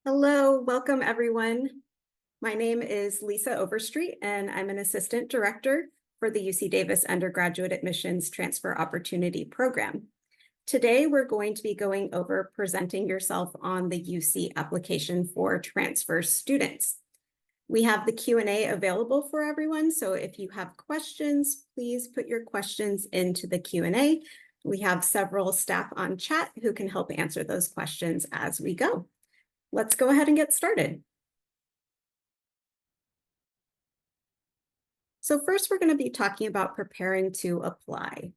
Hello, welcome everyone. My name is Lisa Overstreet, and I'm an Assistant Director for the UC Davis Undergraduate Admissions Transfer Opportunity Program. Today, we're going to be going over presenting yourself on the UC application for transfer students. We have the Q&A available for everyone, so if you have questions, please put your questions into the Q&A. We have several staff on chat who can help answer those questions as we go. Let's go ahead and get started. So first, we're going to be talking about preparing to apply.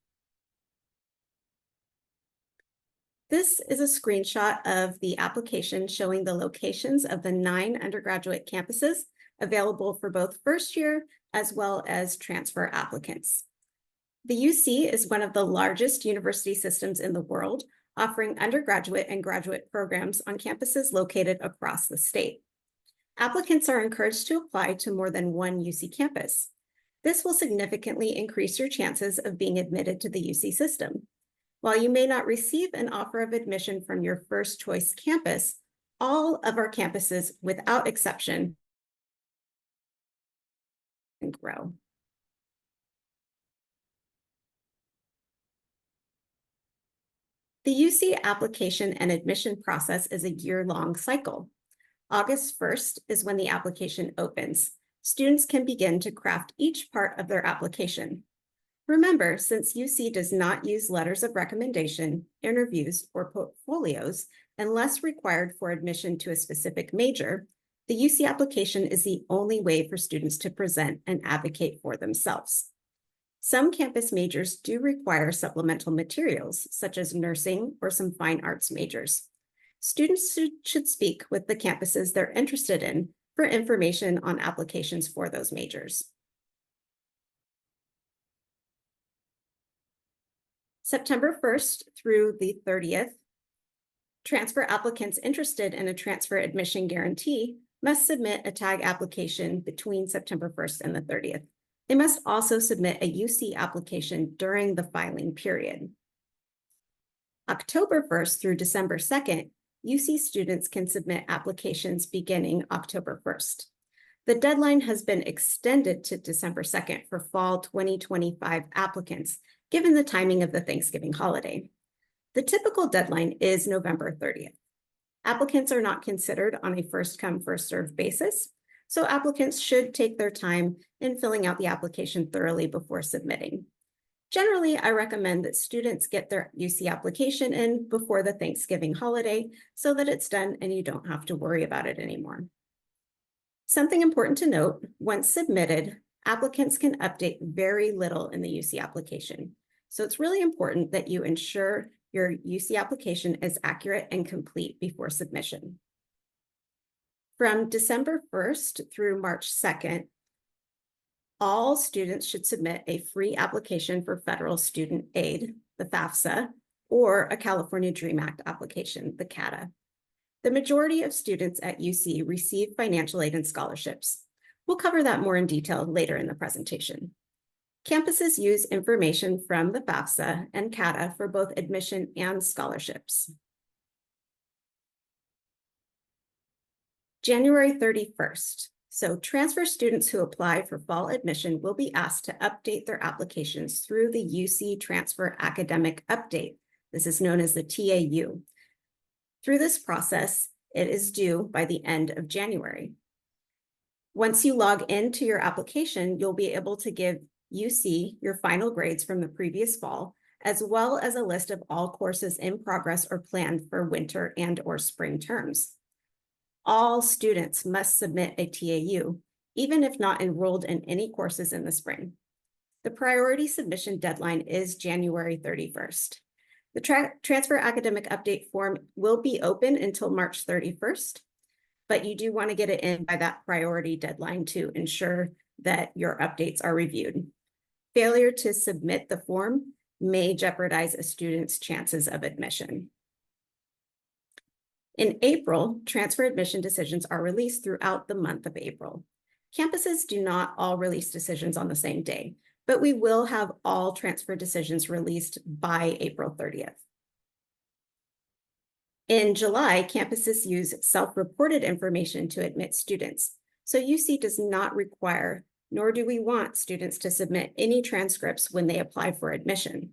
This is a screenshot of the application showing the locations of the 9 undergraduate campuses available for both first year as well as transfer applicants. The UC is one of the largest university systems in the world, offering undergraduate and graduate programs on campuses located across the state. Applicants are encouraged to apply to more than one UC campus. This will significantly increase your chances of being admitted to the UC system. While you may not receive an offer of admission from your first choice campus, all of our campuses, without exception, can grow. The UC application and admission process is a year-long cycle. August 1st is when the application opens. Students can begin to craft each part of their application. Remember, since UC does not use letters of recommendation, interviews, or portfolios unless required for admission to a specific major, the UC application is the only way for students to present and advocate for themselves. Some campus majors do require supplemental materials, such as nursing or some fine arts majors. Students should speak with the campuses they're interested in for information on applications for those majors. September 1st through the 30th, transfer applicants interested in a transfer admission guarantee must submit a tag application between September 1st and the 30th. They must also submit a UC application during the filing period. October 1st through December 2nd, UC students can submit applications beginning October 1st. The deadline has been extended to December 2nd for fall 2025 applicants, given the timing of the Thanksgiving holiday. The typical deadline is November 30th. Applicants are not considered on a first-come, first-served basis, so applicants should take their time in filling out the application thoroughly before submitting. Generally, I recommend that students get their UC application in before the Thanksgiving holiday so that it's done and you don't have to worry about it anymore. Something important to note, once submitted, applicants can update very little in the UC application. So it's really important that you ensure your UC application is accurate and complete before submission. From December 1st through March 2nd, all students should submit a free application for federal student aid, the FAFSA, or a California DREAM Act application, the CATA. The majority of students at UC receive financial aid and scholarships. We'll cover that more in detail later in the presentation. Campuses use information from the FAFSA and CATA for both admission and scholarships. January 31st. So transfer students who apply for fall admission will be asked to update their applications through the UC Transfer Academic Update. This is known as the TAU. Through this process, it is due by the end of January. Once you log into your application, you'll be able to give UC your final grades from the previous fall, as well as a list of all courses in progress or planned for winter and/or spring terms. All students must submit a TAU, even if not enrolled in any courses in the spring. The priority submission deadline is January 31st. The Transfer Academic Update form will be open until March 31st, but you do want to get it in by that priority deadline to ensure that your updates are reviewed. Failure to submit the form may jeopardize a student's chances of admission. In April, transfer admission decisions are released throughout the month of April. Campuses do not all release decisions on the same day, but we will have all transfer decisions released by April 30th. In July, campuses use self-reported information to admit students. So UC does not require, nor do we want students to submit any transcripts when they apply for admission.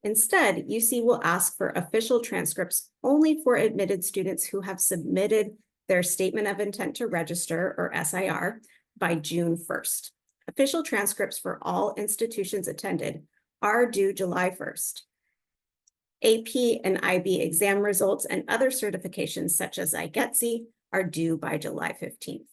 Instead, UC will ask for official transcripts only for admitted students who have submitted their Statement of Intent to Register, or SIR, by June 1st. Official transcripts for all institutions attended are due July 1st. AP and IB exam results and other certifications such as IGETC are due by July 15th.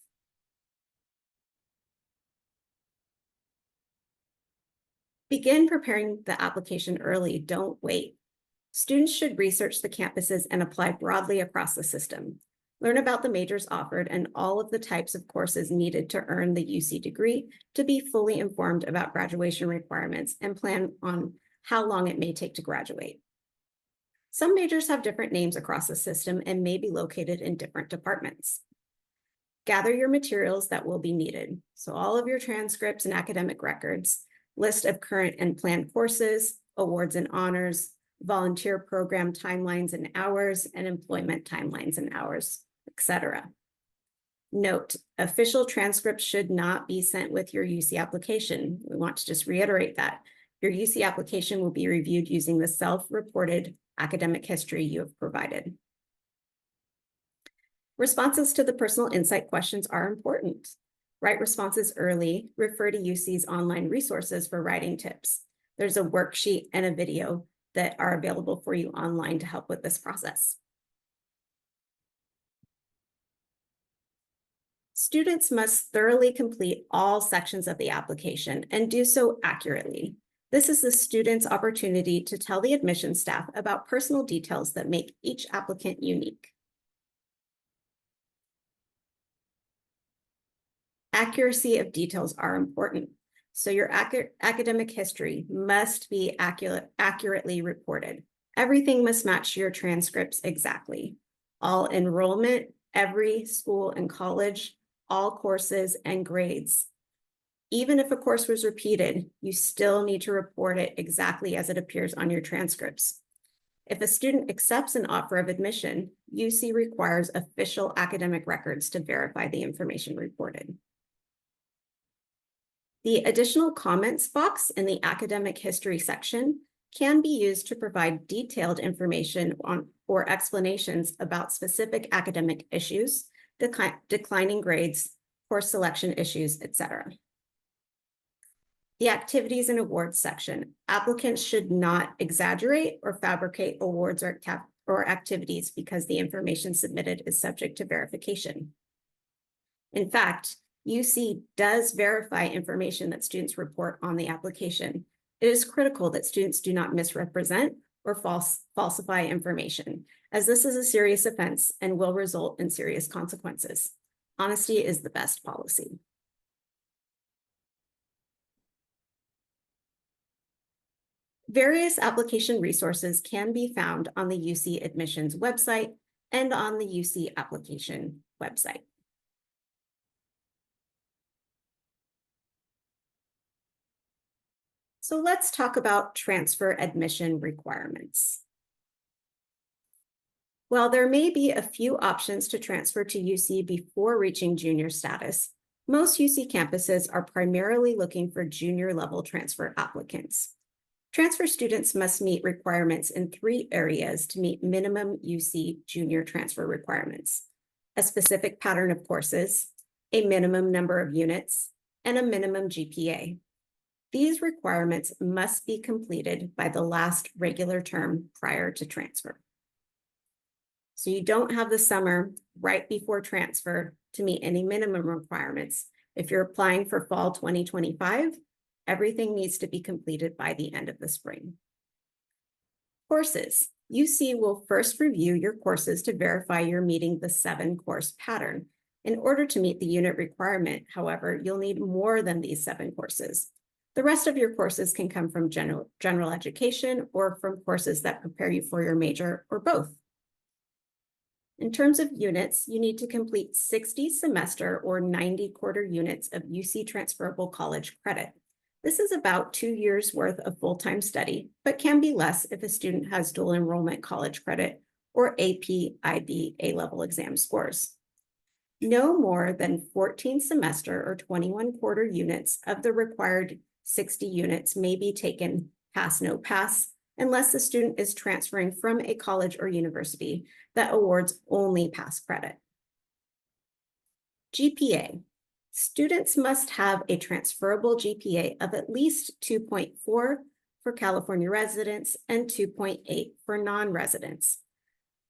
Begin preparing the application early, don't wait. Students should research the campuses and apply broadly across the system. Learn about the majors offered and all of the types of courses needed to earn the UC degree to be fully informed about graduation requirements and plan on how long it may take to graduate. Some majors have different names across the system and may be located in different departments. Gather your materials that will be needed. So all of your transcripts and academic records, list of current and planned courses, awards and honors, volunteer program timelines and hours, and employment timelines and hours, etc. Note, official transcripts should not be sent with your UC application. We want to just reiterate that. Your UC application will be reviewed using the self-reported academic history you have provided. Responses to the personal insight questions are important. Write responses early. Refer to UC's online resources for writing tips. There's a worksheet and a video that are available for you online to help with this process. Students must thoroughly complete all sections of the application and do so accurately. This is the student's opportunity to tell the admissions staff about personal details that make each applicant unique. Accuracy of details are important. So your academic history must be accurately reported. Everything must match your transcripts exactly. All enrollment, every school and college, all courses and grades. Even if a course was repeated, you still need to report it exactly as it appears on your transcripts. If a student accepts an offer of admission, UC requires official academic records to verify the information reported. The additional comments box in the academic history section can be used to provide detailed information on or explanations about specific academic issues, declining grades, course selection issues, etc. The activities and awards section. Applicants should not exaggerate or fabricate awards or activities because the information submitted is subject to verification. In fact, UC does verify information that students report on the application. It is critical that students do not misrepresent or falsify information, as this is a serious offense and will result in serious consequences. Honesty is the best policy. Various application resources can be found on the UC admissions website and on the UC application website. So let's talk about transfer admission requirements. While there may be a few options to transfer to UC before reaching junior status, most UC campuses are primarily looking for junior level transfer applicants. Transfer students must meet requirements in 3 areas to meet minimum UC junior transfer requirements: a specific pattern of courses, a minimum number of units, and a minimum GPA. These requirements must be completed by the last regular term prior to transfer. So you don't have the summer right before transfer to meet any minimum requirements. If you're applying for fall 2025, everything needs to be completed by the end of the spring. Courses. UC will first review your courses to verify you're meeting the 7-course pattern. In order to meet the unit requirement, however, you'll need more than these 7 courses. The rest of your courses can come from general education or from courses that prepare you for your major or both. In terms of units, you need to complete 60 semester or 90 quarter units of UC transferable college credit. This is about 2 years worth of full-time study, but can be less if a student has dual enrollment college credit or AP/IB A-level exam scores. No more than 14 semester or 21 quarter units of the required 60 units may be taken pass, no pass, unless the student is transferring from a college or university that awards only pass credit. GPA. Students must have a transferable GPA of at least 2.4 for California residents and 2.8 for non-residents.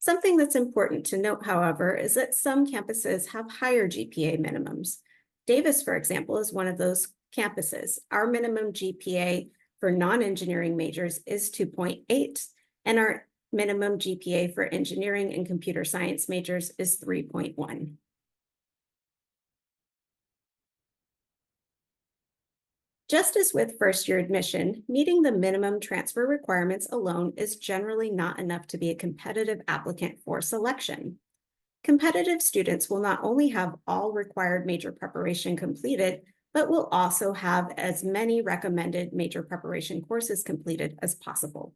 Something that's important to note, however, is that some campuses have higher GPA minimums. Davis, for example, is one of those campuses. Our minimum GPA for non-engineering majors is 2.8, and our minimum GPA for engineering and computer science majors is 3.1. Just as with first-year admission, meeting the minimum transfer requirements alone is generally not enough to be a competitive applicant for selection. Competitive students will not only have all required major preparation completed, but will also have as many recommended major preparation courses completed as possible.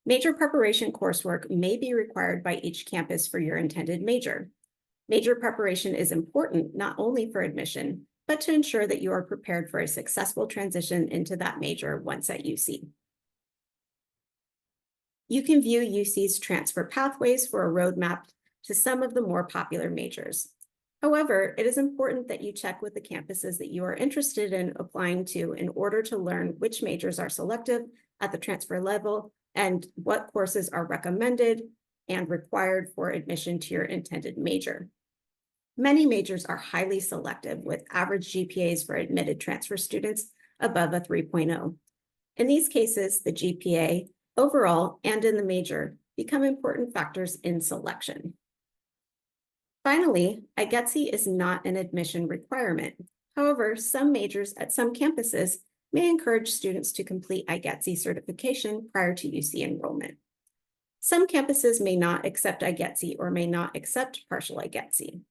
Major preparation coursework may be required by each campus for your intended major. Major preparation is important not only for admission, but to ensure that you are prepared for a successful transition into that major once at UC. You can view UC's transfer pathways for a roadmap to some of the more popular majors. However, it is important that you check with the campuses that you are interested in applying to in order to learn which majors are selective at the transfer level and what courses are recommended and required for admission to your intended major. Many majors are highly selective with average GPAs for admitted transfer students above a 3.0. In these cases, the GPA overall and in the major become important factors in selection. Finally, IGETC is not an admission requirement. However, some majors at some campuses may encourage students to complete IGETC certification prior to UC enrollment. Some campuses may not accept IGETC or may not accept partial IGETC.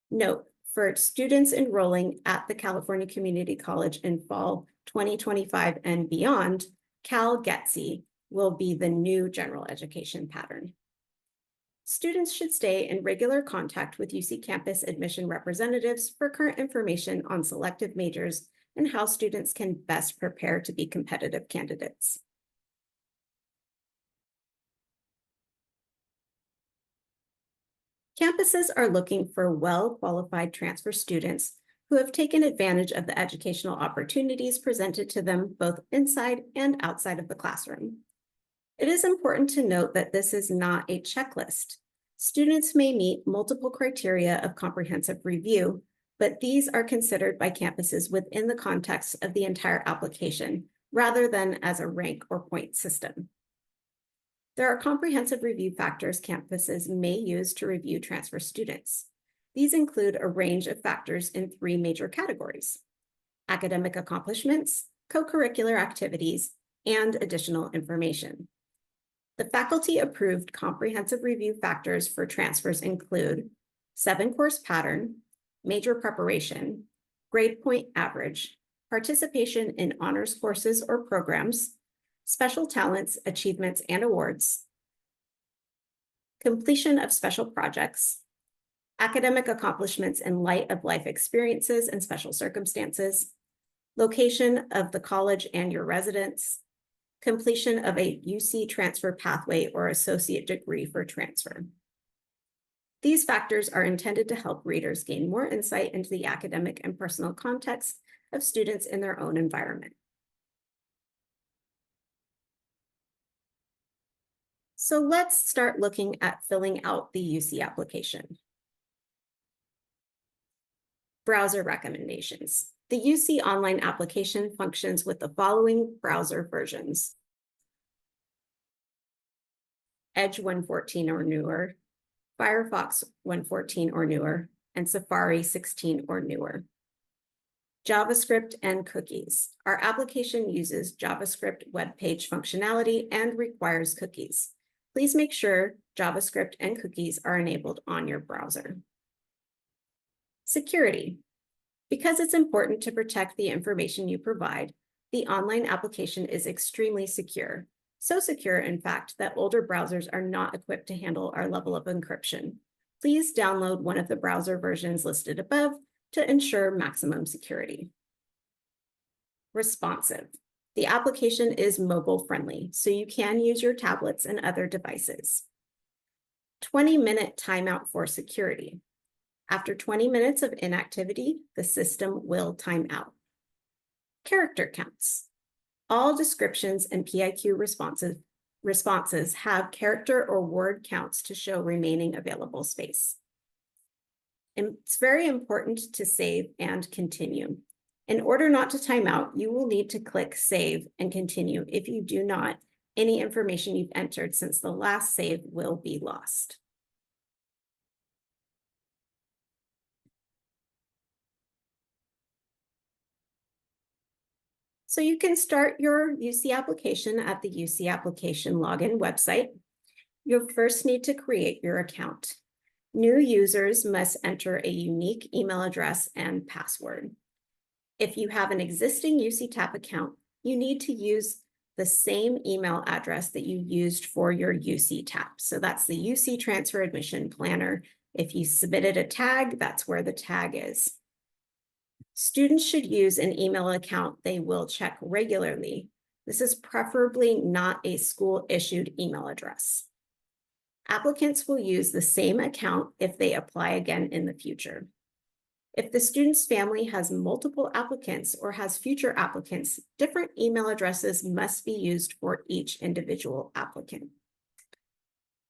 Note, for students enrolling at the California Community College in fall 2025 and beyond, Cal-GETC will be the new general education pattern. Students should stay in regular contact with UC campus admission representatives for current information on selective majors and how students can best prepare to be competitive candidates. Campuses are looking for well-qualified transfer students who have taken advantage of the educational opportunities presented to them both inside and outside of the classroom. It is important to note that this is not a checklist. Students may meet multiple criteria of comprehensive review, but these are considered by campuses within the context of the entire application, rather than as a rank or point system. There are comprehensive review factors campuses may use to review transfer students. These include a range of factors in 3 major categories: academic accomplishments, co-curricular activities, and additional information. The faculty-approved comprehensive review factors for transfers include 7-course pattern, major preparation, grade point average, participation in honors courses or programs, special talents, achievements, and awards, completion of special projects, academic accomplishments in light of life experiences and special circumstances, location of the college and your residence, completion of a UC transfer pathway or associate degree for transfer. These factors are intended to help readers gain more insight into the academic and personal context of students in their own environment. So let's start looking at filling out the UC application. Browser recommendations. The UC online application functions with the following browser versions: Edge 1.14 or newer, Firefox 1.14 or newer, and Safari 16 or newer. JavaScript and cookies. Our application uses JavaScript web page functionality and requires cookies. Please make sure JavaScript and cookies are enabled on your browser. Security. Because it's important to protect the information you provide, the online application is extremely secure. So secure, in fact, that older browsers are not equipped to handle our level of encryption. Please download one of the browser versions listed above to ensure maximum security. Responsive. The application is mobile friendly, so you can use your tablets and other devices. 20-minute timeout for security. After 20 minutes of inactivity, the system will time out. Character counts. All descriptions and PIQ responses have character or word counts to show remaining available space. And it's very important to save and continue. In order not to time out, you will need to click Save and Continue. If you do not, any information you've entered since the last save will be lost. So you can start your UC application at the UC application login website. You'll first need to create your account. New users must enter a unique email address and password. If you have an existing UC TAP account, you need to use the same email address that you used for your UC TAP. So that's the UC Transfer Admission Planner. If you submitted a tag, that's where the tag is. Students should use an email account they will check regularly. This is preferably not a school-issued email address. Applicants will use the same account if they apply again in the future. If the student's family has multiple applicants or has future applicants, different email addresses must be used for each individual applicant.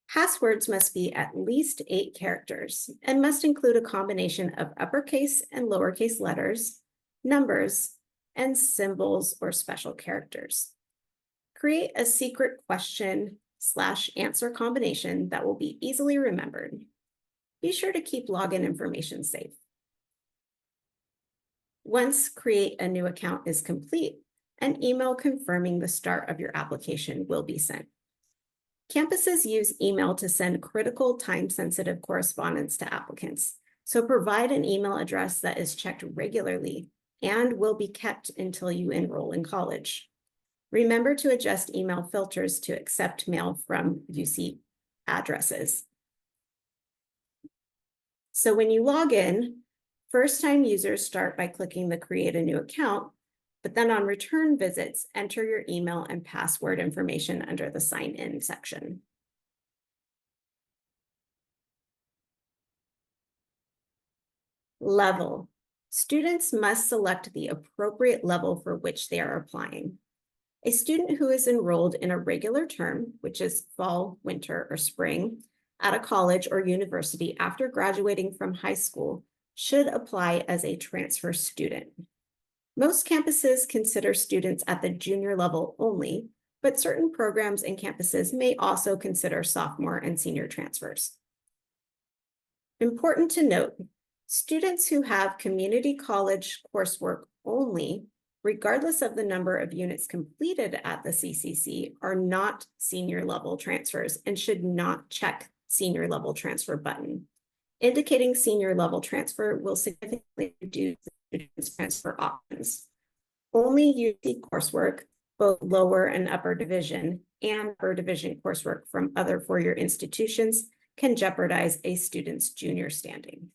Passwords must be at least 8 characters and must include a combination of uppercase and lowercase letters, numbers, and symbols or special characters. Create a secret question/answer combination that will be easily remembered. Be sure to keep login information safe. Once create a new account is complete, an email confirming the start of your application will be sent. Campuses use email to send critical time-sensitive correspondence to applicants, so provide an email address that is checked regularly and will be kept until you enroll in college. Remember to adjust email filters to accept mail from UC addresses. So when you log in, first-time users start by clicking the Create a New Account, but then on return visits, enter your email and password information under the Sign In section. Level. Students must select the appropriate level for which they are applying. A student who is enrolled in a regular term, which is fall, winter, or spring, at a college or university after graduating from high school should apply as a transfer student. Most campuses consider students at the junior level only, but certain programs and campuses may also consider sophomore and senior transfers. Important to note, students who have community college coursework only, regardless of the number of units completed at the CCC, are not senior level transfers and should not check senior level transfer button. Indicating senior level transfer will significantly reduce the student's transfer options. Only UC coursework, both lower and upper division and upper division coursework from other four-year institutions, can jeopardize a student's junior standing.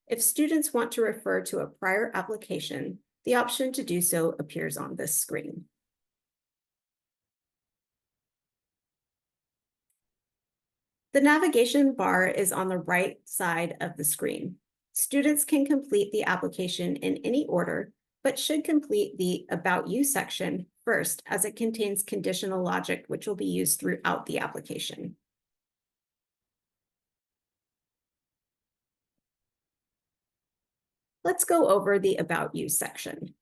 If students want to refer to a prior application, the option to do so appears on this screen. The navigation bar is on the right side of the screen. Students can complete the application in any order, but should complete the About You section first, as it contains conditional logic which will be used throughout the application. Let's go over the About You section.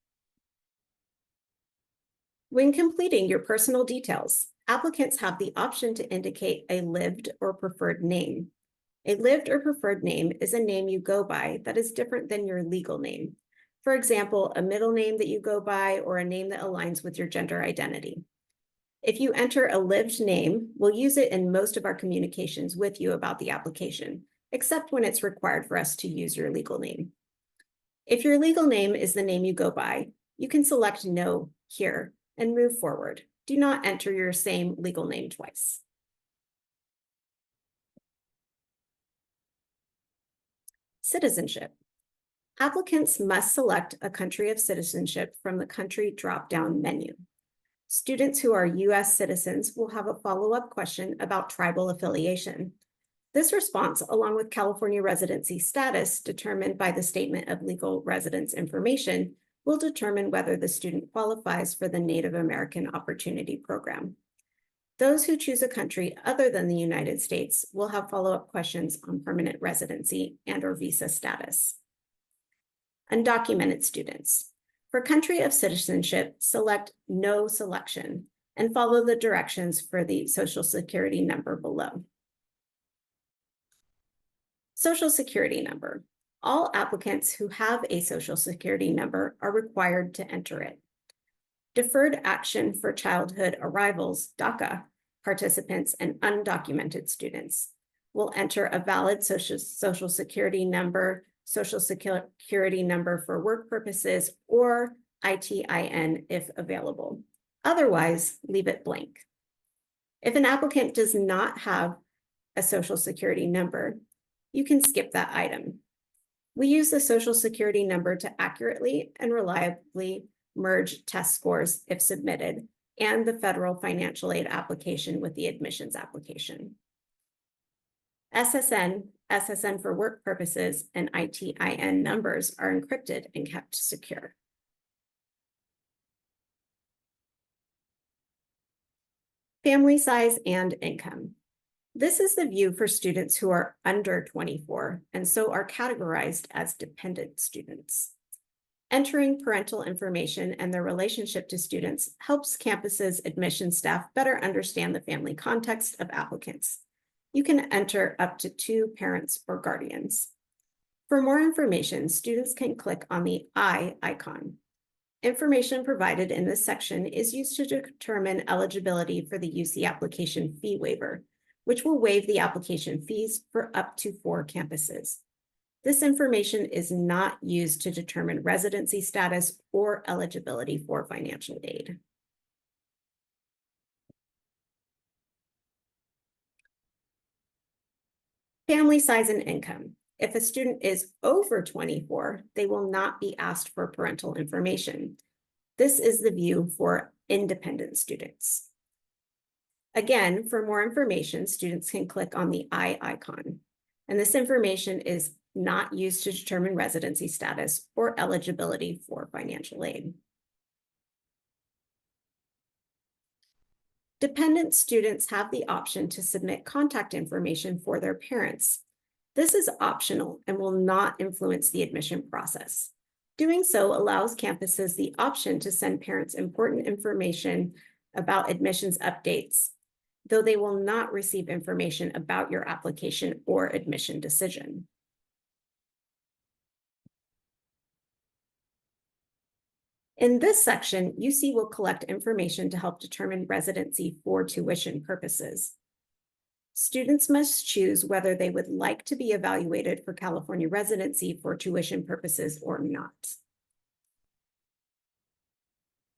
When completing your personal details, applicants have the option to indicate a lived or preferred name. A lived or preferred name is a name you go by that is different than your legal name. For example, a middle name that you go by or a name that aligns with your gender identity. If you enter a lived name, we'll use it in most of our communications with you about the application, except when it's required for us to use your legal name. If your legal name is the name you go by, you can select No here and move forward. Do not enter your same legal name twice. Citizenship. Applicants must select a country of citizenship from the country drop-down menu. Students who are U.S. citizens will have a follow-up question about tribal affiliation. This response, along with California residency status determined by the Statement of Legal Residence Information, will determine whether the student qualifies for the Native American Opportunity Program. Those who choose a country other than the United States will have follow-up questions on permanent residency and/or visa status. Undocumented students. For country of citizenship, select No Selection and follow the directions for the Social Security number below. Social Security number. All applicants who have a Social Security number are required to enter it. Deferred Action for Childhood Arrivals, DACA, participants and undocumented students will enter a valid Social Security number, Social Security number for work purposes, or ITIN if available. Otherwise, leave it blank. If an applicant does not have a Social Security number, you can skip that item. We use the Social Security number to accurately and reliably merge test scores if submitted, and the federal financial aid application with the admissions application. SSN for work purposes, and ITIN numbers are encrypted and kept secure. Family size and income. This is the view for students who are under 24 and so are categorized as dependent students. Entering parental information and their relationship to students helps campuses' admission staff better understand the family context of applicants. You can enter up to 2 parents or guardians. For more information, students can click on the I icon. Information provided in this section is used to determine eligibility for the UC application fee waiver, which will waive the application fees for up to 4 campuses. This information is not used to determine residency status or eligibility for financial aid. Family size and income. If a student is over 24, they will not be asked for parental information. This is the view for independent students. Again, for more information, students can click on the I icon, and this information is not used to determine residency status or eligibility for financial aid. Dependent students have the option to submit contact information for their parents. This is optional and will not influence the admission process. Doing so allows campuses the option to send parents important information about admissions updates, though they will not receive information about your application or admission decision. In this section, UC will collect information to help determine residency for tuition purposes. Students must choose whether they would like to be evaluated for California residency for tuition purposes or not.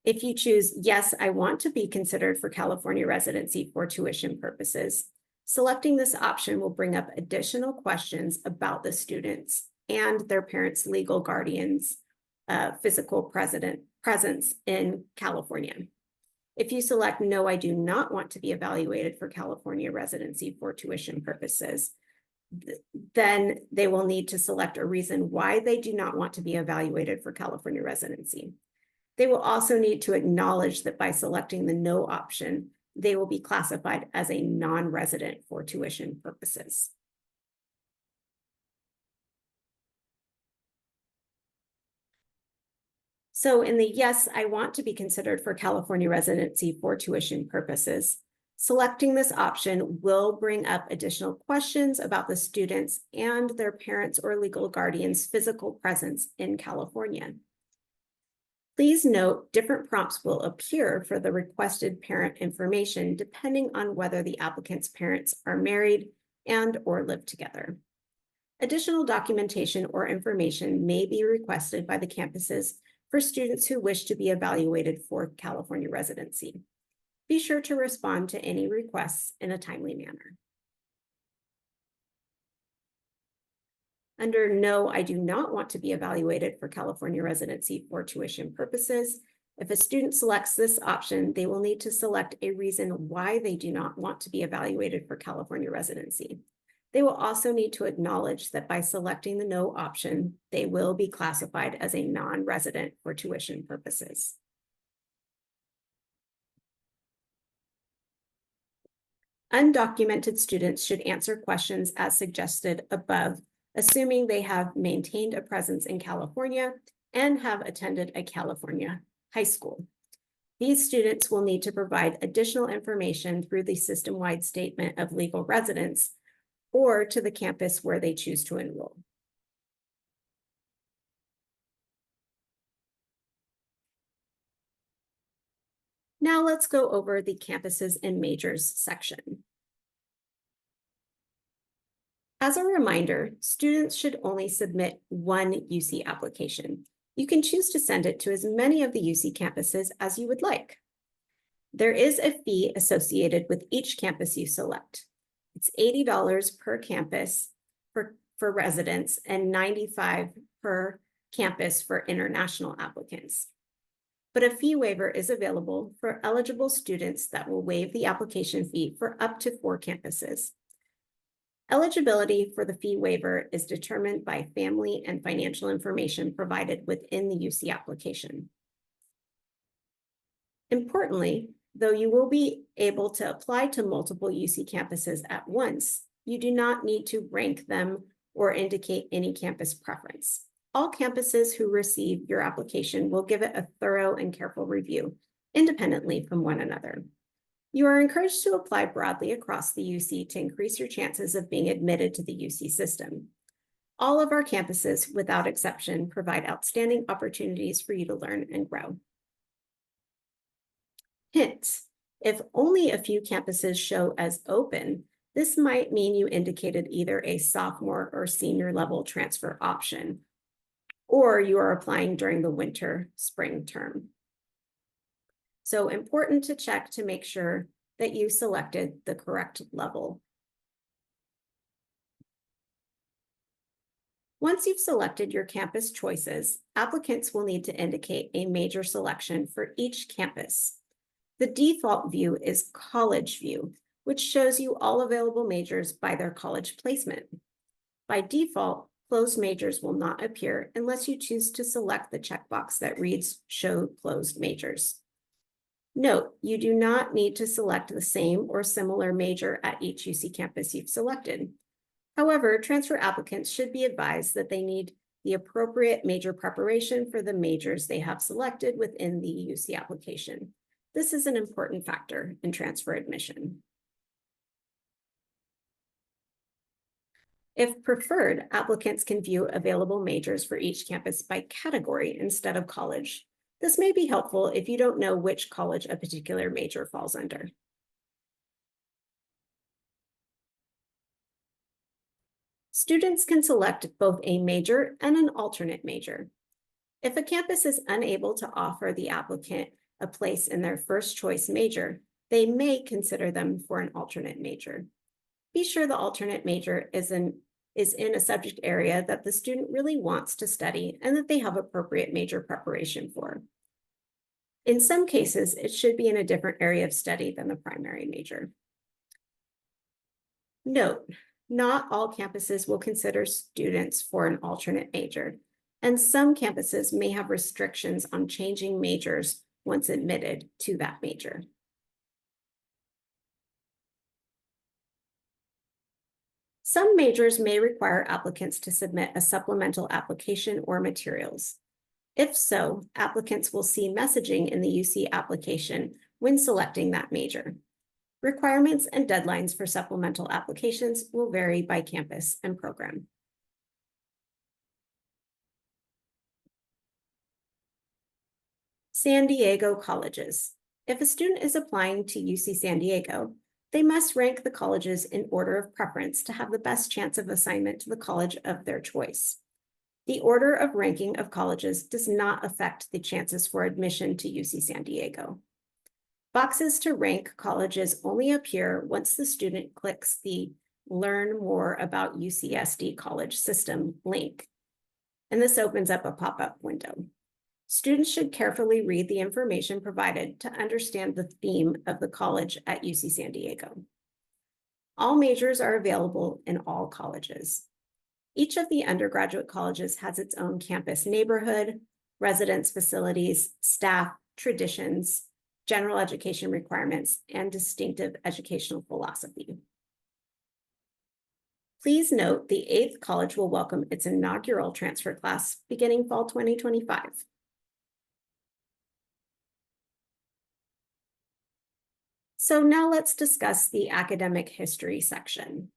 If you choose, yes, I want to be considered for California residency for tuition purposes, selecting this option will bring up additional questions about the students and their parents' legal guardians' physical presence in California. If you select no, I do not want to be evaluated for California residency for tuition purposes, then they will need to select a reason why they do not want to be evaluated for California residency. They will also need to acknowledge that by selecting the no option, they will be classified as a non-resident for tuition purposes. So in the yes, I want to be considered for California residency for tuition purposes, selecting this option will bring up additional questions about the students and their parents or legal guardians' physical presence in California. Please note, different prompts will appear for the requested parent information depending on whether the applicant's parents are married and or live together. Additional documentation or information may be requested by the campuses for students who wish to be evaluated for California residency. Be sure to respond to any requests in a timely manner. Under No, I do not want to be evaluated for California residency for tuition purposes, if a student selects this option, they will need to select a reason why they do not want to be evaluated for California residency. They will also need to acknowledge that by selecting the No option, they will be classified as a non-resident for tuition purposes. Undocumented students should answer questions as suggested above, assuming they have maintained a presence in California and have attended a California high school. These students will need to provide additional information through the system-wide statement of legal residence or to the campus where they choose to enroll. Now let's go over the campuses and majors section. As a reminder, students should only submit one UC application. You can choose to send it to as many of the UC campuses as you would like. There is a fee associated with each campus you select. It's $80 per campus for residents and $95 per campus for international applicants. But a fee waiver is available for eligible students that will waive the application fee for up to 4 campuses. Eligibility for the fee waiver is determined by family and financial information provided within the UC application. Importantly, though you will be able to apply to multiple UC campuses at once, you do not need to rank them or indicate any campus preference. All campuses who receive your application will give it a thorough and careful review, independently from one another. You are encouraged to apply broadly across the UC to increase your chances of being admitted to the UC system. All of our campuses, without exception, provide outstanding opportunities for you to learn and grow. Hint: if only a few campuses show as open, this might mean you indicated either a sophomore or senior level transfer option, or you are applying during the winter-spring term. So important to check to make sure that you selected the correct level. Once you've selected your campus choices, applicants will need to indicate a major selection for each campus. The default view is College View, which shows you all available majors by their college placement. By default, closed majors will not appear unless you choose to select the checkbox that reads Show Closed Majors. Note, you do not need to select the same or similar major at each UC campus you've selected. However, transfer applicants should be advised that they need the appropriate major preparation for the majors they have selected within the UC application. This is an important factor in transfer admission. If preferred, applicants can view available majors for each campus by category instead of college. This may be helpful if you don't know which college a particular major falls under. Students can select both a major and an alternate major. If a campus is unable to offer the applicant a place in their first choice major, they may consider them for an alternate major. Be sure the alternate major is in a subject area that the student really wants to study and that they have appropriate major preparation for. In some cases, it should be in a different area of study than the primary major. Note, not all campuses will consider students for an alternate major, and some campuses may have restrictions on changing majors once admitted to that major. Some majors may require applicants to submit a supplemental application or materials. If so, applicants will see messaging in the UC application when selecting that major. Requirements and deadlines for supplemental applications will vary by campus and program. San Diego colleges. If a student is applying to UC San Diego, they must rank the colleges in order of preference to have the best chance of assignment to the college of their choice. The order of ranking of colleges does not affect the chances for admission to UC San Diego. Boxes to rank colleges only appear once the student clicks the Learn More About UCSD College System link, and this opens up a pop-up window. Students should carefully read the information provided to understand the theme of the college at UC San Diego. All majors are available in all colleges. Each of the undergraduate colleges has its own campus neighborhood, residence facilities, staff, traditions, general education requirements, and distinctive educational philosophy. Please note the 8th college will welcome its inaugural transfer class beginning fall 2025. So now let's discuss the academic history section.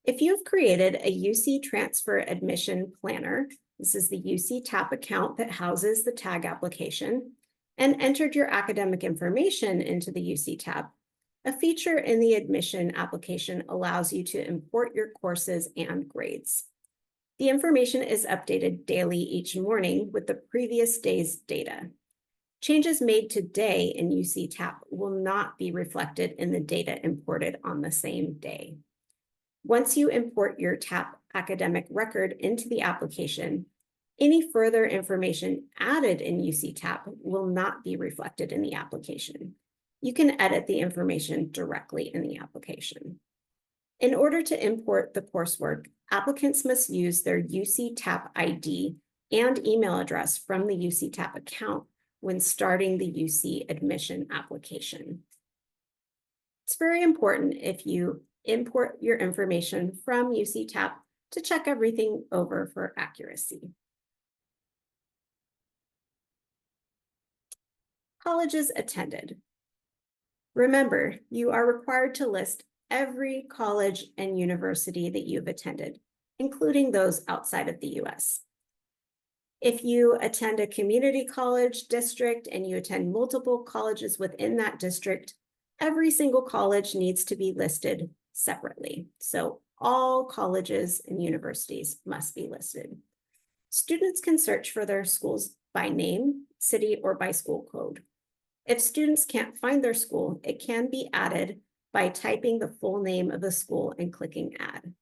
If you've created a UC Transfer Admission Planner, this is the UC TAP account that houses the tag application, and entered your academic information into the UC TAP, a feature in the admission application allows you to import your courses and grades. The information is updated daily each morning with the previous day's data. Changes made today in UC TAP will not be reflected in the data imported on the same day. Once you import your TAP academic record into the application, any further information added in UC TAP will not be reflected in the application. You can edit the information directly in the application. In order to import the coursework, applicants must use their UC TAP ID and email address from the UC TAP account when starting the UC admission application. It's very important if you import your information from UC TAP to check everything over for accuracy. Colleges attended. Remember, you are required to list every college and university that you've attended, including those outside of the US. If you attend a community college district and you attend multiple colleges within that district, every single college needs to be listed separately. So all colleges and universities must be listed. Students can search for their schools by name, city, or by school code. If students can't find their school, it can be added by typing the full name of the school and clicking Add.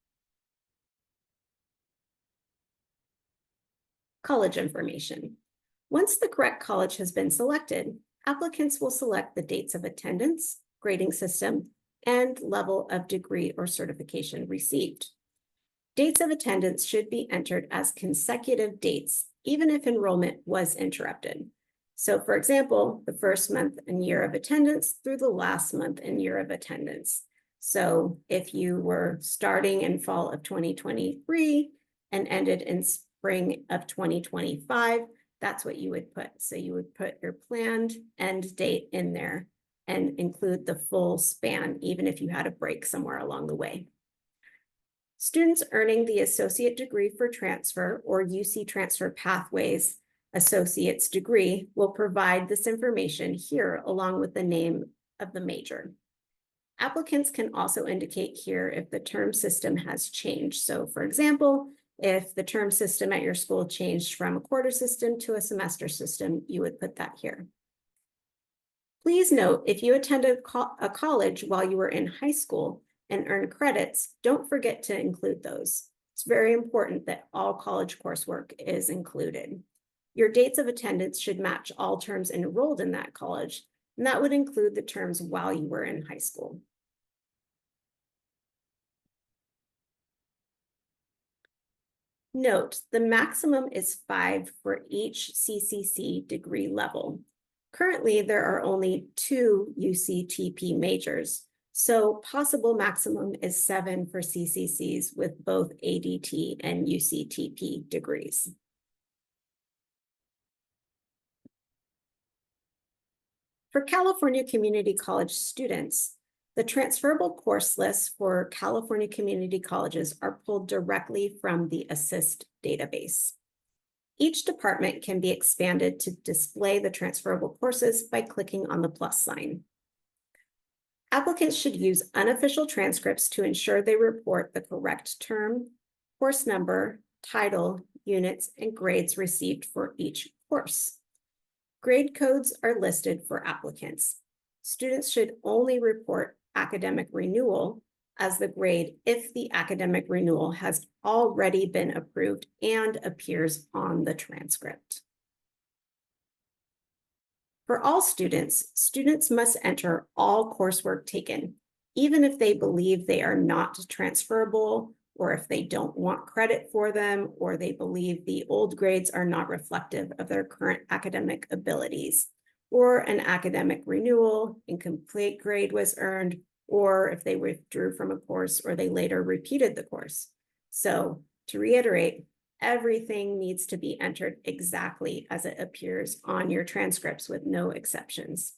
College information. Once the correct college has been selected, applicants will select the dates of attendance, grading system, and level of degree or certification received. Dates of attendance should be entered as consecutive dates, even if enrollment was interrupted. So for example, the first month and year of attendance through the last month and year of attendance. So if you were starting in fall of 2023 and ended in spring of 2025, that's what you would put. So you would put your planned end date in there and include the full span, even if you had a break somewhere along the way. Students earning the associate degree for transfer or UC Transfer Pathways associate's degree will provide this information here along with the name of the major. Applicants can also indicate here if the term system has changed. So for example, if the term system at your school changed from a quarter system to a semester system, you would put that here. Please note, if you attended a college while you were in high school and earned credits, don't forget to include those. It's very important that all college coursework is included. Your dates of attendance should match all terms enrolled in that college, and that would include the terms while you were in high school. Note, the maximum is 5 for each CCC degree level. Currently, there are only 2 UCTP majors, so possible maximum is 7 for CCCs with both ADT and UCTP degrees. For California Community College students, the transferable course lists for California community colleges are pulled directly from the ASSIST database. Each department can be expanded to display the transferable courses by clicking on the plus sign. Applicants should use unofficial transcripts to ensure they report the correct term, course number, title, units, and grades received for each course. grade codes are listed for applicants. Students should only report academic renewal as the grade if the academic renewal has already been approved and appears on the transcript. For all students, students must enter all coursework taken, even if they believe they are not transferable, or if they don't want credit for them, or they believe the old grades are not reflective of their current academic abilities, or an academic renewal, incomplete grade was earned, or if they withdrew from a course or they later repeated the course. So to reiterate, everything needs to be entered exactly as it appears on your transcripts with no exceptions.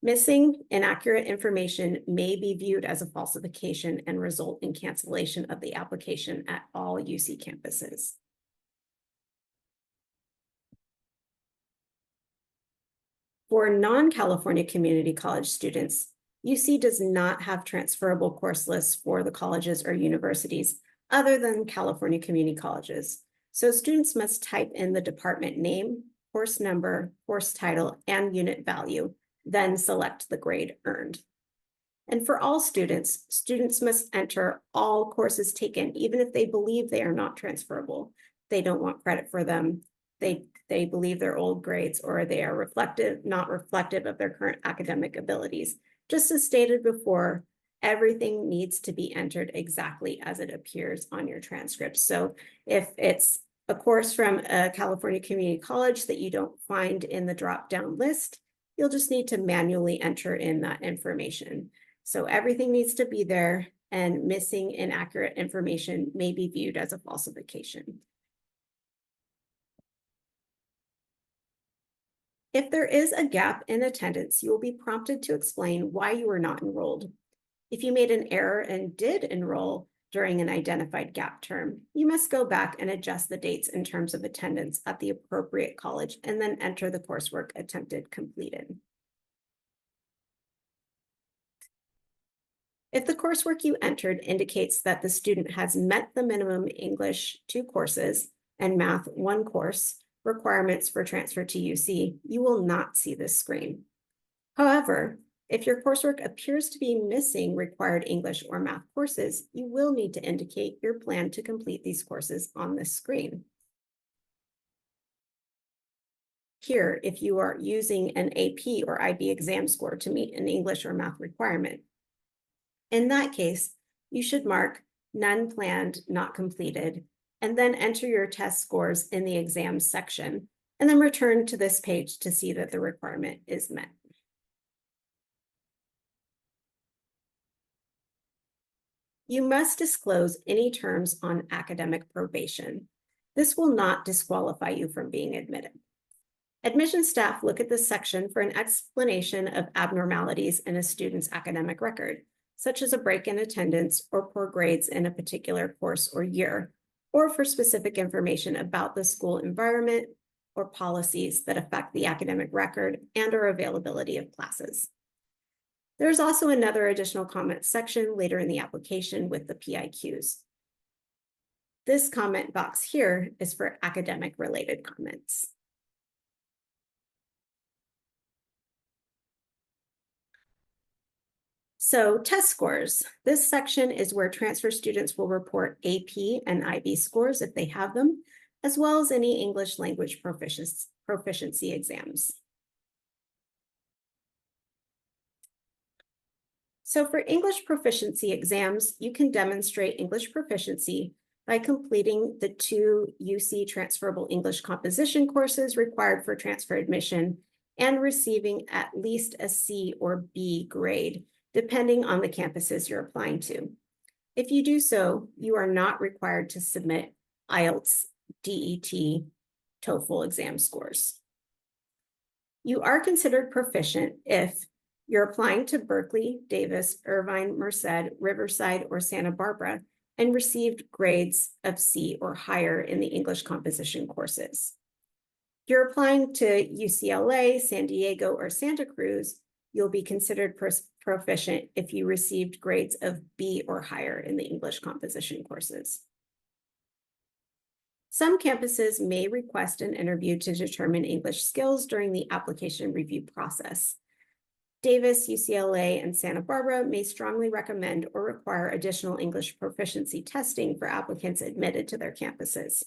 Missing inaccurate information may be viewed as a falsification and result in cancellation of the application at all UC campuses. For non-California community college students, UC does not have transferable course lists for the colleges or universities other than California community colleges. So students must type in the department name, course number, course title, and unit value, then select the grade earned. And for all students, students must enter all courses taken, even if they believe they are not transferable. They don't want credit for them. They believe they're old grades, or they are not reflective of their current academic abilities. Just as stated before, everything needs to be entered exactly as it appears on your transcript. So if it's a course from a California community college that you don't find in the drop-down list, you'll just need to manually enter in that information. So everything needs to be there, and missing inaccurate information may be viewed as a falsification. If there is a gap in attendance, you will be prompted to explain why you were not enrolled. If you made an error and did enroll during an identified gap term, you must go back and adjust the dates in terms of attendance at the appropriate college and then enter the coursework attempted completed. If the coursework you entered indicates that the student has met the minimum English 2 courses and Math 1 course requirements for transfer to UC, you will not see this screen. However, if your coursework appears to be missing required English or Math courses, you will need to indicate your plan to complete these courses on this screen. Here, if you are using an AP or IB exam score to meet an English or Math requirement, in that case, you should mark none planned, not completed, and then enter your test scores in the exams section, and then return to this page to see that the requirement is met. You must disclose any terms on academic probation. This will not disqualify you from being admitted. Admission staff look at this section for an explanation of abnormalities in a student's academic record, such as a break in attendance or poor grades in a particular course or year, or for specific information about the school environment or policies that affect the academic record and or availability of classes. There's also another additional comment section later in the application with the PIQs. This comment box here is for academic related comments. So test scores. This section is where transfer students will report AP and IB scores if they have them, as well as any English language proficiency exams. So for English proficiency exams, you can demonstrate English proficiency by completing the 2 UC transferable English composition courses required for transfer admission and receiving at least a C or B grade, depending on the campuses you're applying to. If you do so, you are not required to submit IELTS, DET, TOEFL exam scores. You are considered proficient if you're applying to Berkeley, Davis, Irvine, Merced, Riverside, or Santa Barbara and received grades of C or higher in the English composition courses. If you're applying to UCLA, San Diego, or Santa Cruz, you'll be considered proficient if you received grades of B or higher in the English composition courses. Some campuses may request an interview to determine English skills during the application review process. Davis, UCLA, and Santa Barbara may strongly recommend or require additional English proficiency testing for applicants admitted to their campuses.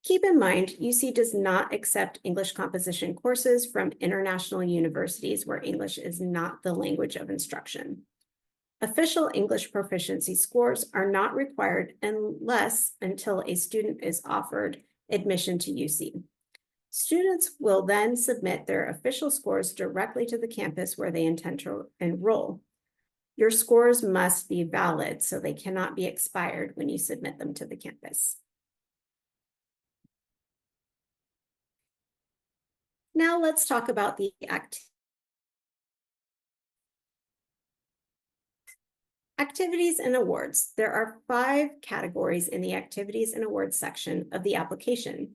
Keep in mind, UC does not accept English composition courses from international universities where English is not the language of instruction. Official English proficiency scores are not required until a student is offered admission to UC. Students will then submit their official scores directly to the campus where they intend to enroll. Your scores must be valid, so they cannot be expired when you submit them to the campus. Now let's talk about the activities and awards. There are 5 categories in the activities and awards section of the application.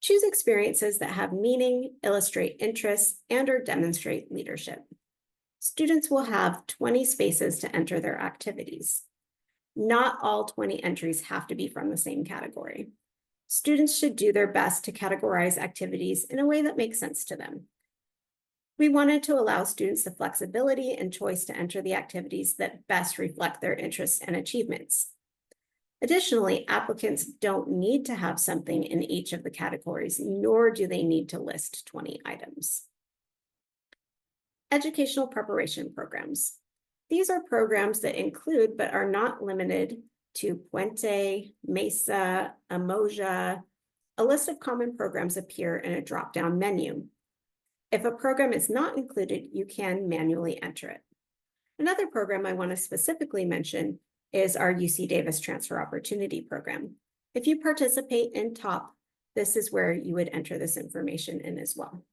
Choose experiences that have meaning, illustrate interests, and/or demonstrate leadership. Students will have 20 spaces to enter their activities. Not all 20 entries have to be from the same category. Students should do their best to categorize activities in a way that makes sense to them. We wanted to allow students the flexibility and choice to enter the activities that best reflect their interests and achievements. Additionally, applicants don't need to have something in each of the categories, nor do they need to list 20 items. Educational preparation programs. These are programs that include, but are not limited to Puente, Mesa, Umoja. A list of common programs appear in a drop-down menu. If a program is not included, you can manually enter it. Another program I want to specifically mention is our UC Davis Transfer Opportunity Program. If you participate in TOP, this is where you would enter this information in as well.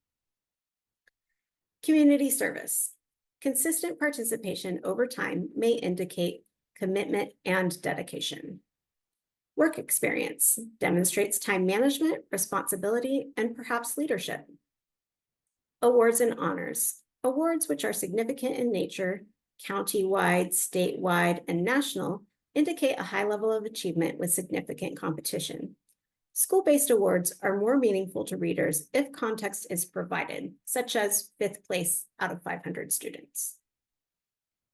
Community service. Consistent participation over time may indicate commitment and dedication. Work experience demonstrates time management, responsibility, and perhaps leadership. Awards and honors. Awards which are significant in nature, county-wide, statewide, and national, indicate a high level of achievement with significant competition. School-based awards are more meaningful to readers if context is provided, such as 5th place out of 500 students.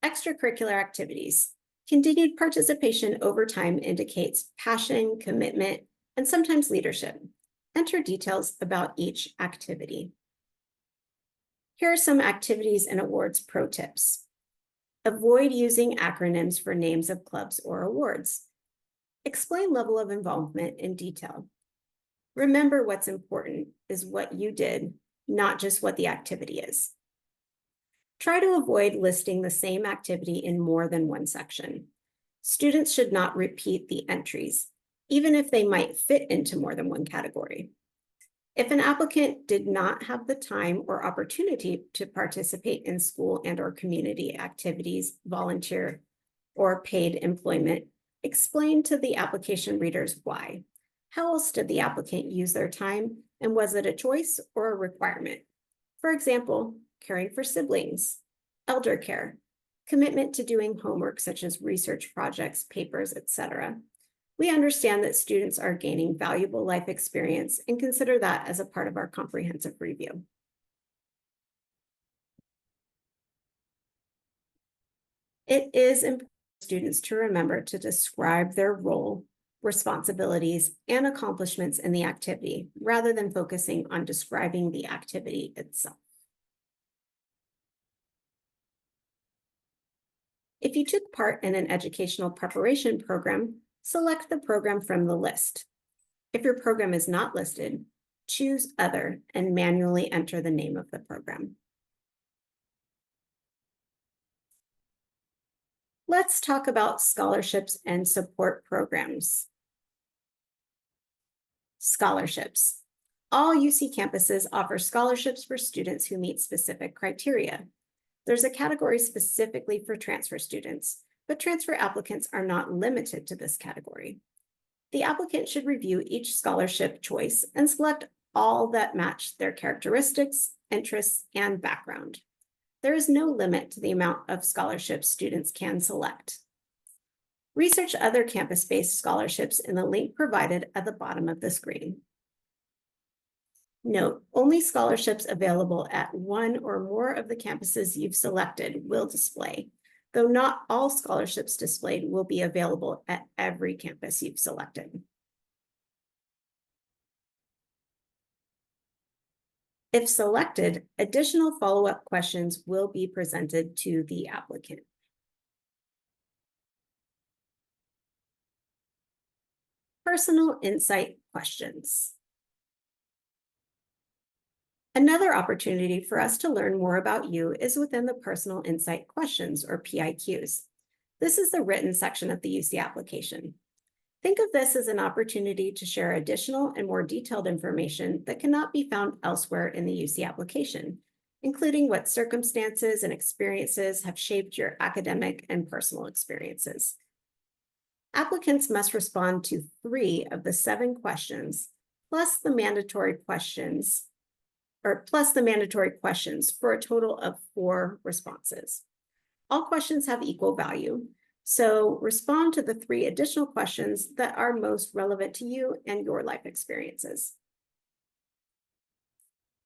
Extracurricular activities. Continued participation over time indicates passion, commitment, and sometimes leadership. Enter details about each activity. Here are some activities and awards pro tips. Avoid using acronyms for names of clubs or awards. Explain level of involvement in detail. Remember, what's important is what you did, not just what the activity is. Try to avoid listing the same activity in more than one section. Students should not repeat the entries, even if they might fit into more than one category. If an applicant did not have the time or opportunity to participate in school and/or community activities, volunteer, or paid employment, explain to the application readers why. How else did the applicant use their time, and was it a choice or a requirement? For example, caring for siblings, elder care, commitment to doing homework such as research projects, papers, etc. We understand that students are gaining valuable life experience and consider that as a part of our comprehensive review. It is important for students to remember to describe their role, responsibilities, and accomplishments in the activity, rather than focusing on describing the activity itself. If you took part in an educational preparation program, select the program from the list. If your program is not listed, choose Other and manually enter the name of the program. Let's talk about scholarships and support programs. Scholarships. All UC campuses offer scholarships for students who meet specific criteria. There's a category specifically for transfer students, but transfer applicants are not limited to this category. The applicant should review each scholarship choice and select all that match their characteristics, interests, and background. There is no limit to the amount of scholarships students can select. Research other campus-based scholarships in the link provided at the bottom of the screen. Note, only scholarships available at one or more of the campuses you've selected will display, though not all scholarships displayed will be available at every campus you've selected. If selected, additional follow-up questions will be presented to the applicant. Personal insight questions. Another opportunity for us to learn more about you is within the Personal Insight Questions, or PIQs. This is the written section of the UC application. Think of this as an opportunity to share additional and more detailed information that cannot be found elsewhere in the UC application, including what circumstances and experiences have shaped your academic and personal experiences. Applicants must respond to 3 of the 7 questions, plus the mandatory questions for a total of 4 responses. All questions have equal value, so respond to the 3 additional questions that are most relevant to you and your life experiences.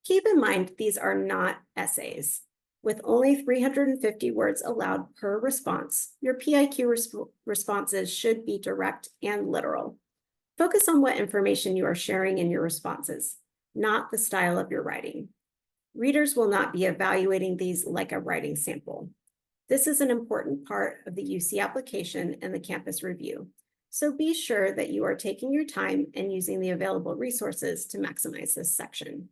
Keep in mind, these are not essays. With only 350 words allowed per response, your PIQ responses should be direct and literal. Focus on what information you are sharing in your responses, not the style of your writing. Readers will not be evaluating these like a writing sample. This is an important part of the UC application and the campus review, so be sure that you are taking your time and using the available resources to maximize this section.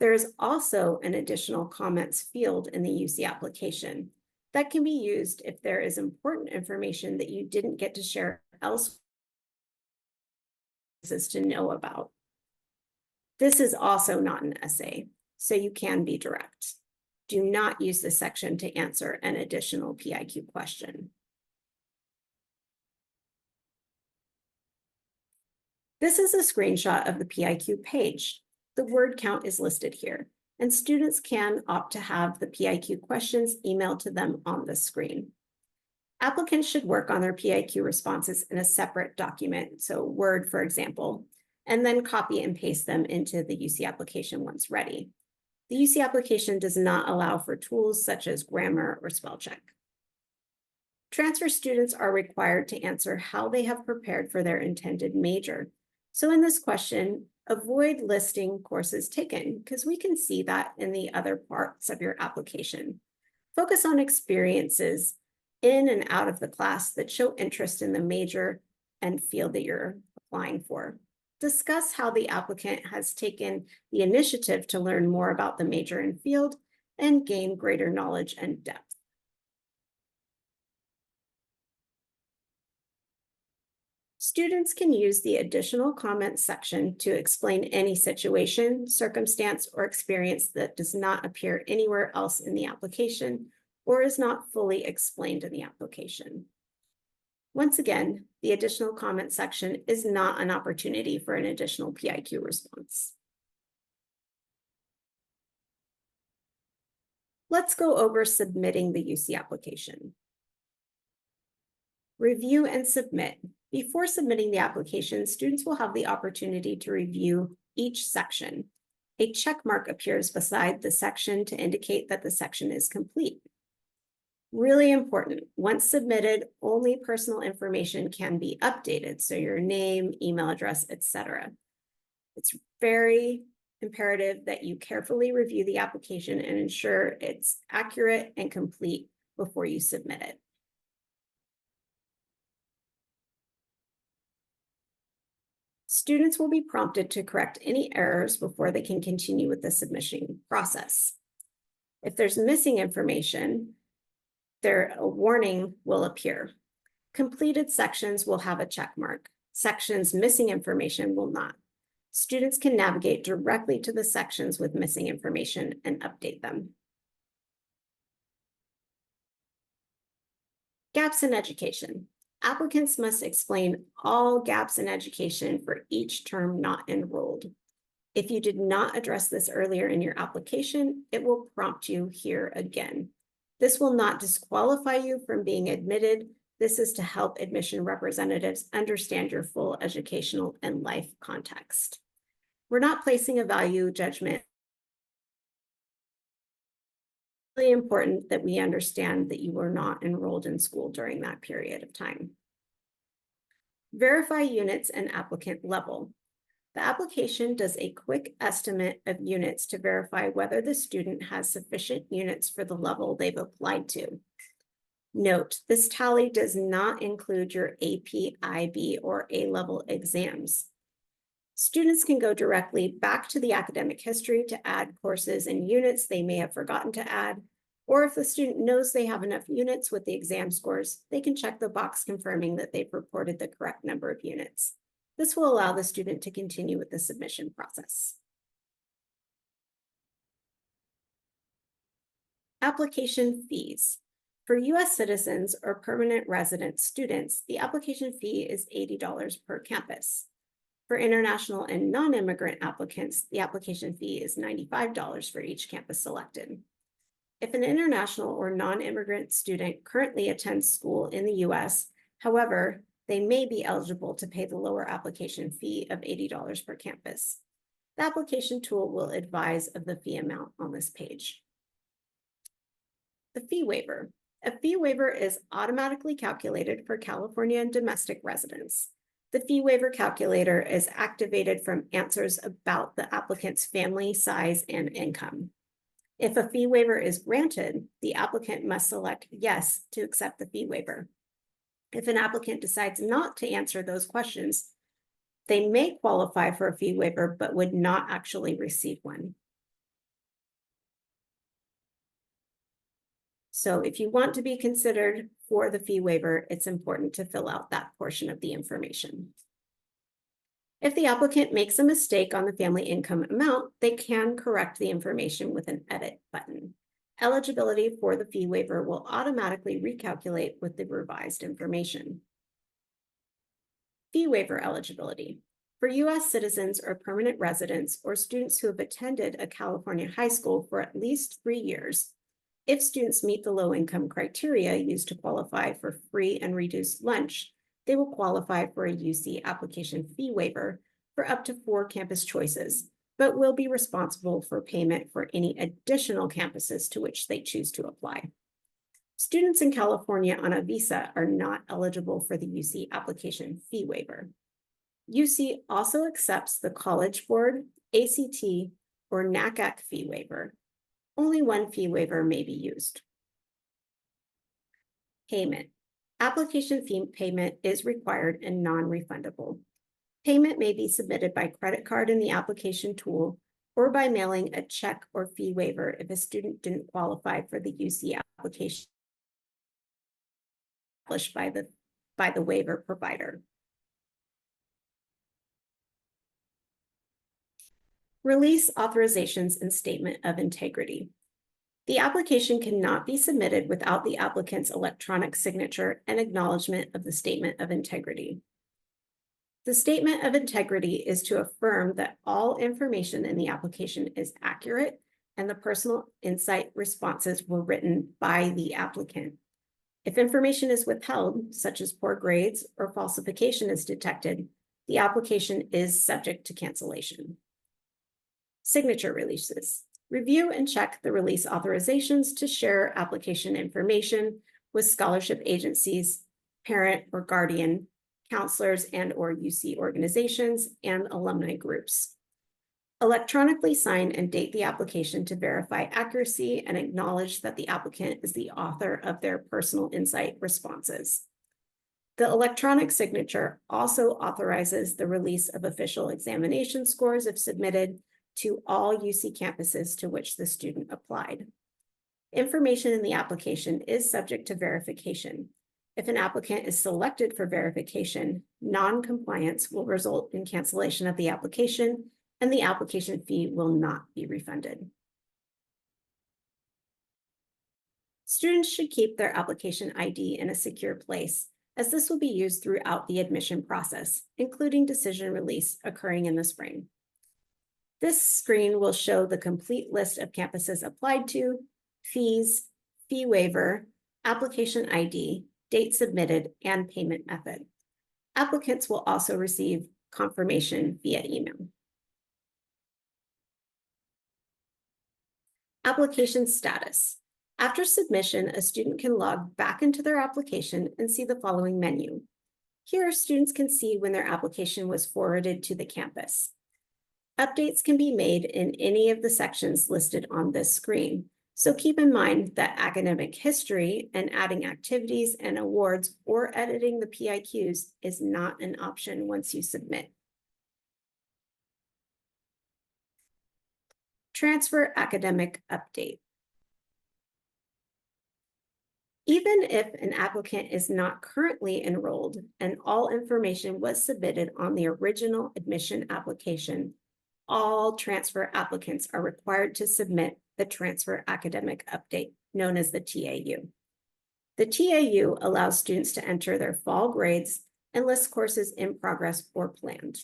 There is also an additional comments field in the UC application that can be used if there is important information that you didn't get to share elsewhere to know about. This is also not an essay, so you can be direct. Do not use this section to answer an additional PIQ question. This is a screenshot of the PIQ page. The word count is listed here, and students can opt to have the PIQ questions emailed to them on the screen. Applicants should work on their PIQ responses in a separate document, so Word, for example, and then copy and paste them into the UC application once ready. The UC application does not allow for tools such as grammar or spell check. Transfer students are required to answer how they have prepared for their intended major. So in this question, avoid listing courses taken, because we can see that in the other parts of your application. Focus on experiences in and out of the class that show interest in the major and field that you're applying for. Discuss how the applicant has taken the initiative to learn more about the major and field and gain greater knowledge and depth. Students can use the additional comments section to explain any situation, circumstance, or experience that does not appear anywhere else in the application or is not fully explained in the application. Once again, the additional comment section is not an opportunity for an additional PIQ response. Let's go over submitting the UC application. Review and submit. Before submitting the application, students will have the opportunity to review each section. A check mark appears beside the section to indicate that the section is complete. Really important, once submitted, only personal information can be updated, so your name, email address, etc. It's very imperative that you carefully review the application and ensure it's accurate and complete before you submit it. Students will be prompted to correct any errors before they can continue with the submission process. If there's missing information, a warning will appear. Completed sections will have a check mark. Sections missing information will not. Students can navigate directly to the sections with missing information and update them. Gaps in education. Applicants must explain all gaps in education for each term not enrolled. If you did not address this earlier in your application, it will prompt you here again. This will not disqualify you from being admitted, This is to help admission representatives understand your full educational and life context. We're not placing a value judgment. It's really important that we understand that you were not enrolled in school during that period of time. Verify units and applicant level. The application does a quick estimate of units to verify whether the student has sufficient units for the level they've applied to. Note, this tally does not include your AP, IB, or A-level exams. Students can go directly back to the academic history to add courses and units they may have forgotten to add, or if the student knows they have enough units with the exam scores, they can check the box confirming that they've reported the correct number of units. This will allow the student to continue with the submission process. Application fees. For U.S. citizens or permanent resident students, the application fee is $80 per campus. For international and non-immigrant applicants, the application fee is $95 for each campus selected. If an international or non-immigrant student currently attends school in the U.S., however, they may be eligible to pay the lower application fee of $80 per campus. The application tool will advise of the fee amount on this page. The fee waiver. A fee waiver is automatically calculated for California and domestic residents. The fee waiver calculator is activated from answers about the applicant's family size and income. If a fee waiver is granted, the applicant must select yes to accept the fee waiver. If an applicant decides not to answer those questions, they may qualify for a fee waiver but would not actually receive one. So if you want to be considered for the fee waiver, it's important to fill out that portion of the information. If the applicant makes a mistake on the family income amount, they can correct the information with an edit button. Eligibility for the fee waiver will automatically recalculate with the revised information. Fee waiver eligibility. For U.S. citizens or permanent residents or students who have attended a California high school for at least 3 years, if students meet the low-income criteria used to qualify for free and reduced lunch, they will qualify for a UC application fee waiver for up to 4 campus choices, but will be responsible for payment for any additional campuses to which they choose to apply. Students in California on a visa are not eligible for the UC application fee waiver. UC also accepts the College Board, ACT, or NACAC fee waiver. Only one fee waiver may be used. Payment. Application fee payment is required and non-refundable. Payment may be submitted by credit card in the application tool or by mailing a check or fee waiver if a student didn't qualify for the UC application published by the waiver provider. Release authorizations and statement of integrity. The application cannot be submitted without the applicant's electronic signature and acknowledgement of the statement of integrity. The statement of integrity is to affirm that all information in the application is accurate and the personal insight responses were written by the applicant. If information is withheld, such as poor grades or falsification is detected, the application is subject to cancellation. Signature releases. Review and check the release authorizations to share application information with scholarship agencies, parent or guardian, counselors and/or UC organizations, and alumni groups. Electronically sign and date the application to verify accuracy and acknowledge that the applicant is the author of their personal insight responses. The electronic signature also authorizes the release of official examination scores if submitted to all UC campuses to which the student applied. Information in the application is subject to verification. If an applicant is selected for verification, non-compliance will result in cancellation of the application, and the application fee will not be refunded. Students should keep their application ID in a secure place, as this will be used throughout the admission process, including decision release occurring in the spring. This screen will show the complete list of campuses applied to, fees, fee waiver, application ID, date submitted, and payment method. Applicants will also receive confirmation via email. Application status. After submission, a student can log back into their application and see the following menu. Here, students can see when their application was forwarded to the campus. Updates can be made in any of the sections listed on this screen. So keep in mind that academic history and adding activities and awards or editing the PIQs is not an option once you submit. Transfer academic update. Even if an applicant is not currently enrolled and all information was submitted on the original admission application, all transfer applicants are required to submit the Transfer Academic Update, known as the TAU. The TAU allows students to enter their fall grades and list courses in progress or planned.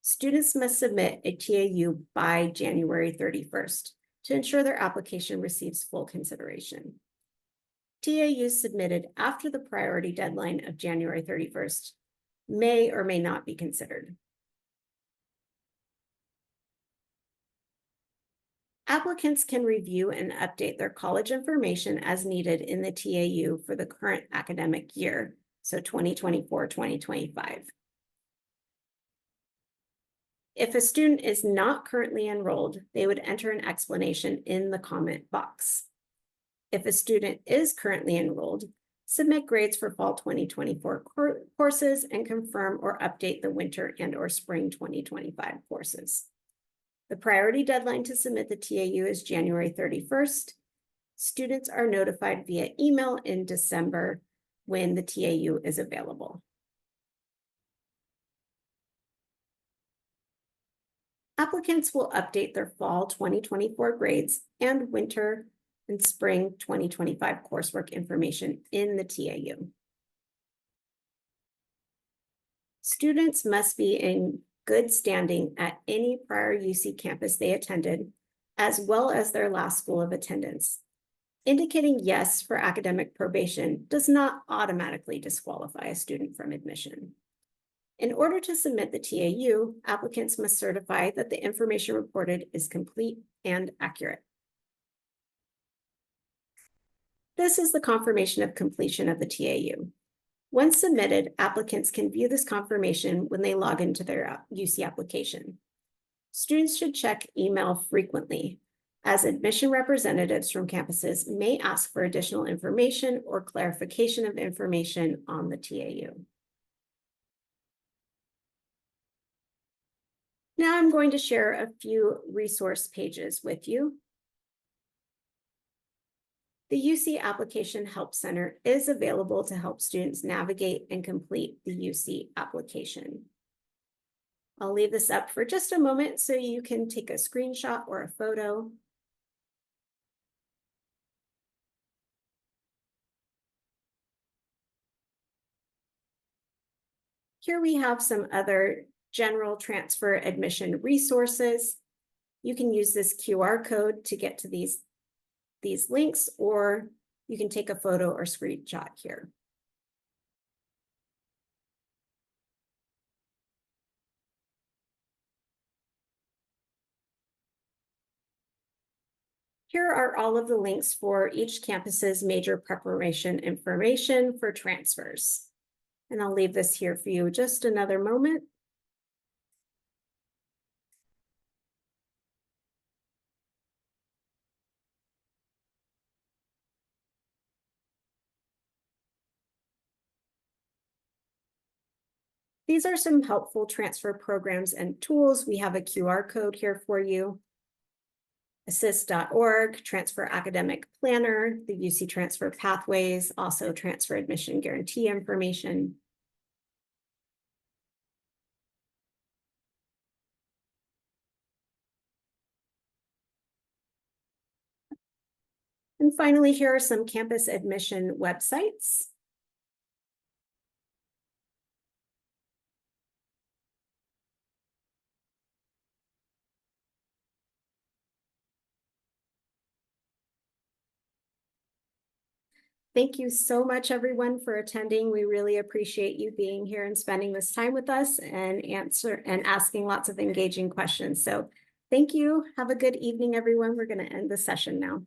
Students must submit a TAU by January 31st to ensure their application receives full consideration. TAUs submitted after the priority deadline of January 31st may or may not be considered. Applicants can review and update their college information as needed in the TAU for the current academic year, so 2024-2025. If a student is not currently enrolled, they would enter an explanation in the comment box. If a student is currently enrolled, submit grades for fall 2024 courses and confirm or update the winter and/or spring 2025 courses. The priority deadline to submit the TAU is January 31st. Students are notified via email in December when the TAU is available. Applicants will update their fall 2024 grades and winter and spring 2025 coursework information in the TAU. Students must be in good standing at any prior UC campus they attended, as well as their last school of attendance. Indicating yes for academic probation does not automatically disqualify a student from admission. In order to submit the TAU, applicants must certify that the information reported is complete and accurate. This is the confirmation of completion of the TAU. Once submitted, applicants can view this confirmation when they log into their UC application. Students should check email frequently, as admission representatives from campuses may ask for additional information or clarification of information on the TAU. Now I'm going to share a few resource pages with you. The UC Application Help Center is available to help students navigate and complete the UC application. I'll leave this up for just a moment so you can take a screenshot or a photo. Here we have some other general transfer admission resources. You can use this QR code to get to these links, or you can take a photo or screenshot here. Here are all of the links for each campus's major preparation information for transfers. And I'll leave this here for you just another moment. These are some helpful transfer programs and tools. We have a QR code here for you. Assist.org, Transfer Academic Planner, the UC Transfer Pathways, also Transfer Admission Guarantee information. And finally, here are some campus admission websites. Thank you so much, everyone, for attending. We really appreciate you being here and spending this time with us and asking lots of engaging questions. So thank you. Have a good evening, everyone. We're going to end the session now.